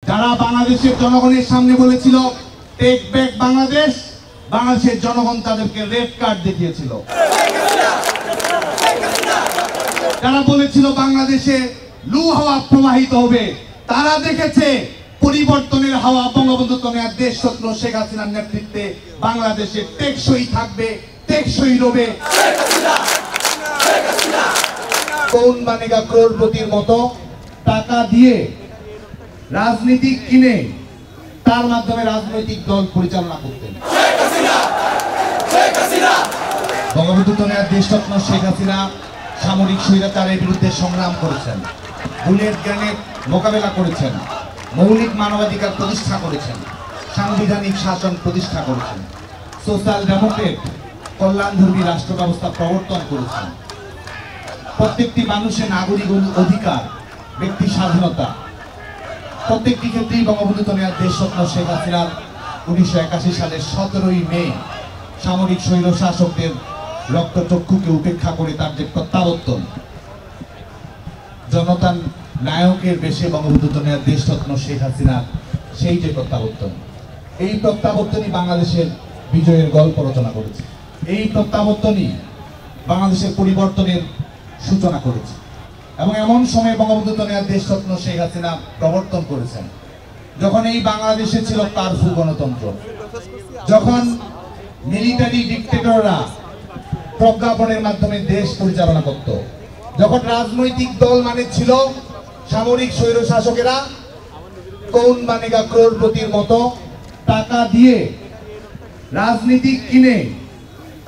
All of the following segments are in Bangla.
যারা বাংলাদেশের জনগণের সামনে বলেছিল টেক ব্যাক বাংলাদেশ, বাংলাদেশের জনগণ তাদেরকে রেড কার্ড দেখিয়েছিল। যারা বলেছিল বাংলাদেশে লু হাওয়া প্রবাহিত হবে, তারা দেখেছে পরিবর্তনের হাওয়া বঙ্গবন্ধু কন্যা দেশরত্ন শেখ হাসিনার নেতৃত্বে বাংলাদেশে টেকসই থাকবে, টেকসই রবে। কৌন বানেগা ক্রোড়পতির মতো টাকা দিয়ে রাজনীতি কিনে তার মাধ্যমে রাজনৈতিক দল পরিচালনা করতেন। বঙ্গবন্ধু কন্যা দেশরত্ন শেখ হাসিনা সামরিক স্বৈরাচারের বিরুদ্ধে সংগ্রাম করেছেন, বুলেট গ্রেনেড মোকাবেলা করেছেন, মৌলিক মানবাধিকার প্রতিষ্ঠা করেছেন, সাংবিধানিক শাসন প্রতিষ্ঠা করেছেন, সোশ্যাল ডেমোক্রেট কল্যাণধর্মী রাষ্ট্র ব্যবস্থা প্রবর্তন করেছেন। প্রত্যেকটি মানুষের নাগরিক অধিকার, ব্যক্তি স্বাধীনতা প্রত্যেকটি ক্ষেত্রেই বঙ্গবন্ধু কন্যা দেশরত্ন শেখ হাসিনার 1981 সালের 17ই মে সামরিক স্বৈর শাসকদের রক্তচক্ষুকে উপেক্ষা করে তার যে প্রত্যাবর্তন, জনতার নায়কের বেশে বঙ্গবন্ধু কন্যা দেশরত্ন শেখ হাসিনার সেই যে প্রত্যাবর্তন, এই প্রত্যাবর্তনই বাংলাদেশের বিজয়ের গল্প রচনা করেছে। এই প্রত্যাবর্তনই বাংলাদেশের পরিবর্তনের সূচনা করেছে। এবং এমন সময় বঙ্গবন্ধু কন্যা দেশরত্ন শেখ হাসিনা প্রবর্তন করেছেন যখন এই বাংলাদেশে ছিল কারফিউ গণতন্ত্র, যখন মিলিটারি ডিক্টেটররা প্রজ্ঞাপনের মাধ্যমে দেশ পরিচালনা করত, যখন রাজনৈতিক দল মানে ছিল সামরিক স্বৈর শাসকেরা কৌন বানেগা ক্রোড়পতির মতো টাকা দিয়ে রাজনীতি কিনে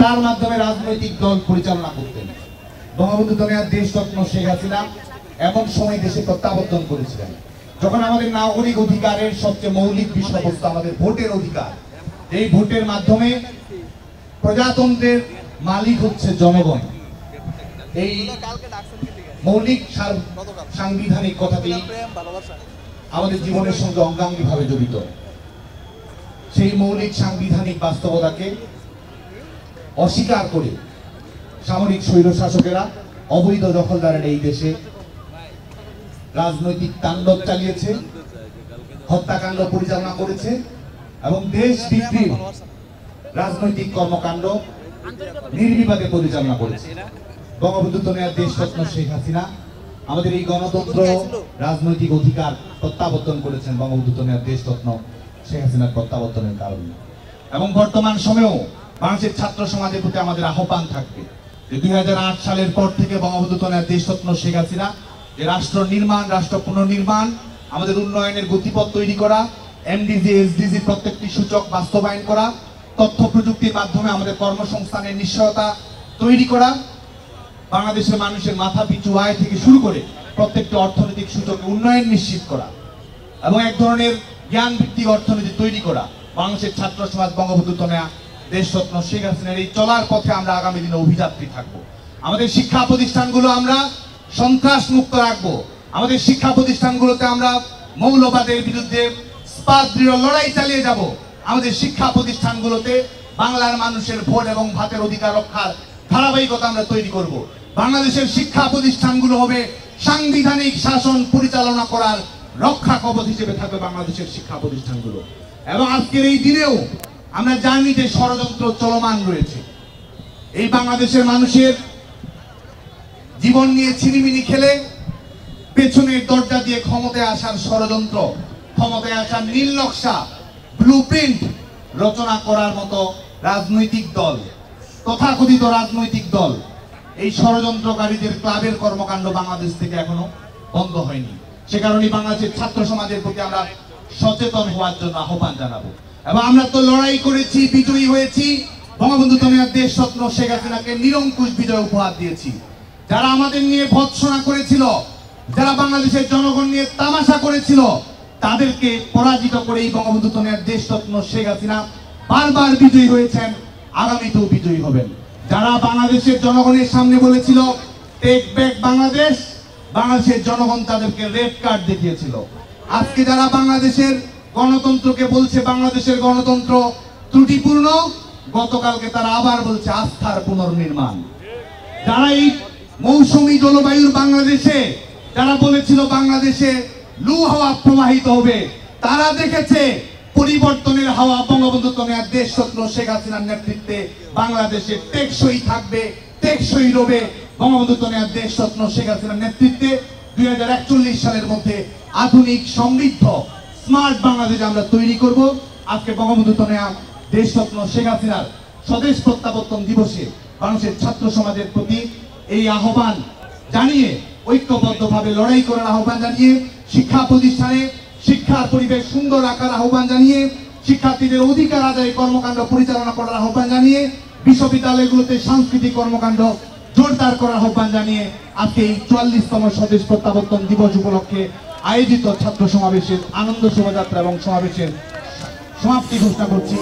তার মাধ্যমে রাজনৈতিক দল পরিচালনা করতেন। বঙ্গবন্ধু কন্যা দেশরত্ন শেখ হাসিনা এমন সময় দেশে প্রত্যাবর্তন করেছিলেন যখন আমাদের নাগরিক অধিকারের সবচেয়ে মৌলিক বিষয়বস্তু আমাদের ভোটের অধিকার, এই ভোটের মাধ্যমে প্রজাতন্ত্রের মালিক হচ্ছে জনগণ, এই মৌলিক সাংবিধানিক কথাটি আমাদের জীবনের সঙ্গে অঙ্গাঙ্গিভাবে জড়িত। সেই মৌলিক সাংবিধানিক বাস্তবতাকে অস্বীকার করে সামরিক স্বৈর শাসকেরা, অবৈধ দখলদারের এই দেশে রাজনৈতিক তাণ্ডব চালিয়েছে, হত্যাকাণ্ড পরিচালনা করেছে এবং দেশ বিক্রি রাজনৈতিক কর্মকাণ্ড নির্বিবাদে পরিচালনা করেছে। বঙ্গবন্ধু কন্যা দেশরত্ন শেখ হাসিনা আমাদের এই গণতন্ত্র, রাজনৈতিক অধিকার প্রত্যাবর্তন করেছেন বঙ্গবন্ধু কন্যা দেশরত্ন শেখ হাসিনার প্রত্যাবর্তনের কারণে। এবং বর্তমান সময়েও বাংলাদেশের ছাত্র সমাজের প্রতি আমাদের আহ্বান থাকবে যে 2008 সালের পর থেকে বঙ্গবন্ধু কন্যা দেশরত্ন শেখ হাসিনা যে রাষ্ট্র নির্মাণ, রাষ্ট্র পুনর্নির্মাণ, আমাদের উন্নয়নের গতিপথ তৈরি করা, এমডিজি এসডিজি প্রত্যেকটি সূচক বাস্তবায়ন করা, তথ্য প্রযুক্তির মাধ্যমে আমাদের কর্মসংস্থানের নিশ্চয়তা তৈরি করা, বাংলাদেশের মানুষের মাথা পিছু আয় থেকে শুরু করে প্রত্যেকটি অর্থনৈতিক সূচকে উন্নয়ন নিশ্চিত করা এবং এক ধরনের জ্ঞান ভিত্তিক অর্থনীতি তৈরি করা, বাংলাদেশের ছাত্র সমাজ বঙ্গবন্ধু কন্যা দেশরত্ন শেখ হাসিনার এই চলার পথে আমরা আগামী দিনে অভিযাত্রী থাকবো। আমাদের শিক্ষা প্রতিষ্ঠানগুলো আমরা সন্ত্রাস মুক্ত রাখবো, আমাদের শিক্ষা প্রতিষ্ঠানগুলোতে আমরা মৌলবাদের বিরুদ্ধে দৃঢ় লড়াই চালিয়ে যাব, আমাদের শিক্ষা প্রতিষ্ঠানগুলোতে বাংলার মানুষের ভোট এবং ভাতের অধিকার রক্ষার ধারাবাহিকতা আমরা তৈরি করব। বাংলাদেশের শিক্ষা প্রতিষ্ঠানগুলো হবে সাংবিধানিক শাসন পরিচালনা করার রক্ষা কবচ হিসেবে থাকবে বাংলাদেশের শিক্ষা প্রতিষ্ঠানগুলো। এবং আজকের এই দিনেও আমরা জানি যে ষড়যন্ত্র চলমান রয়েছে, এই বাংলাদেশের মানুষের জীবন নিয়ে ছিনিমিনি খেলে পেছনের দরজা দিয়ে ক্ষমতায় আসার ষড়যন্ত্র, ক্ষমতায় আসার নীল নকশা, ব্লুপ্রিন্ট রচনা করার মতো রাজনৈতিক দল, তথাকথিত রাজনৈতিক দল, এই ষড়যন্ত্রকারীদের ক্লাবের কর্মকাণ্ড বাংলাদেশ থেকে এখনো বন্ধ হয়নি। সে কারণে বাংলাদেশের ছাত্র সমাজের প্রতি আমরা সচেতন হওয়ার জন্য আহ্বান জানাবো। এবং আমরা তো লড়াই করেছি, বিজয়ী হয়েছি, বঙ্গবন্ধু কন্যা দেশরত্ন শেখ হাসিনাকে নিরঙ্কুশ বিজয় উপহার দিয়েছি। যারা আমাদের নিয়ে ভৎসনা করেছিল, যারা বাংলাদেশের জনগণ নিয়ে তামাশা করেছিল, তাদেরকে পরাজিত করে এই বঙ্গবন্ধু কন্যা দেশরত্ন শেখ হাসিনা বারবার বিজয়ী হয়েছেন, আগামীতেও বিজয়ী হবেন। যারা বাংলাদেশের জনগণের সামনে বলেছিল টেক ব্যাক বাংলাদেশ, বাংলাদেশের জনগণ তাদেরকে রেড কার্ড দেখিয়েছিল। আজকে যারা বাংলাদেশের গণতন্ত্রকে বলছে বাংলাদেশের গণতন্ত্র ত্রুটিপূর্ণ, গতকালকে তারা আবার বলছে আস্থার পুনর্নির্মাণ। যারা এই মৌসুমী জলবায়ুর বাংলাদেশে যারা বলেছিল বাংলাদেশে লু হাওয়া প্রবাহিত হবে, তারা দেখেছে পরিবর্তনের হাওয়া বঙ্গবন্ধু তনয়া দেশরত্ন শেখ হাসিনার নেতৃত্বে বাংলাদেশে টেকসই থাকবে, টেকসই রবে। বঙ্গবন্ধু তনয়া দেশরত্ন শেখ হাসিনার নেতৃত্বে 2041 সালের মধ্যে আধুনিক সমৃদ্ধ স্মার্ট বাংলাদেশ আমরা তৈরি করব। আজকে বঙ্গবন্ধু তনয়া দেশরত্ন শেখ হাসিনার স্বদেশ প্রত্যাবর্তন দিবসে মানুষের ছাত্র সমাজের প্রতি এই আহ্বান জানিয়ে, ঐক্যবদ্ধভাবে লড়াই করার আহ্বান জানিয়ে, শিক্ষা প্রতিষ্ঠানে শিক্ষার পরিবেশ সুন্দর রাখার আহ্বান জানিয়ে, শিক্ষার্থীদের অধিকার আদায় কর্মকাণ্ড পরিচালনা করার আহ্বান জানিয়ে, বিশ্ববিদ্যালয়গুলোতে সাংস্কৃতিক কর্মকাণ্ড জোরদার করার আহ্বান জানিয়ে আজকে এই 44তম স্বদেশ প্রত্যাবর্তন দিবস উপলক্ষে আয়োজিত ছাত্র সমাবেশের আনন্দ শোভাযাত্রা এবং সমাবেশের সমাপ্তি ঘোষণা করছি।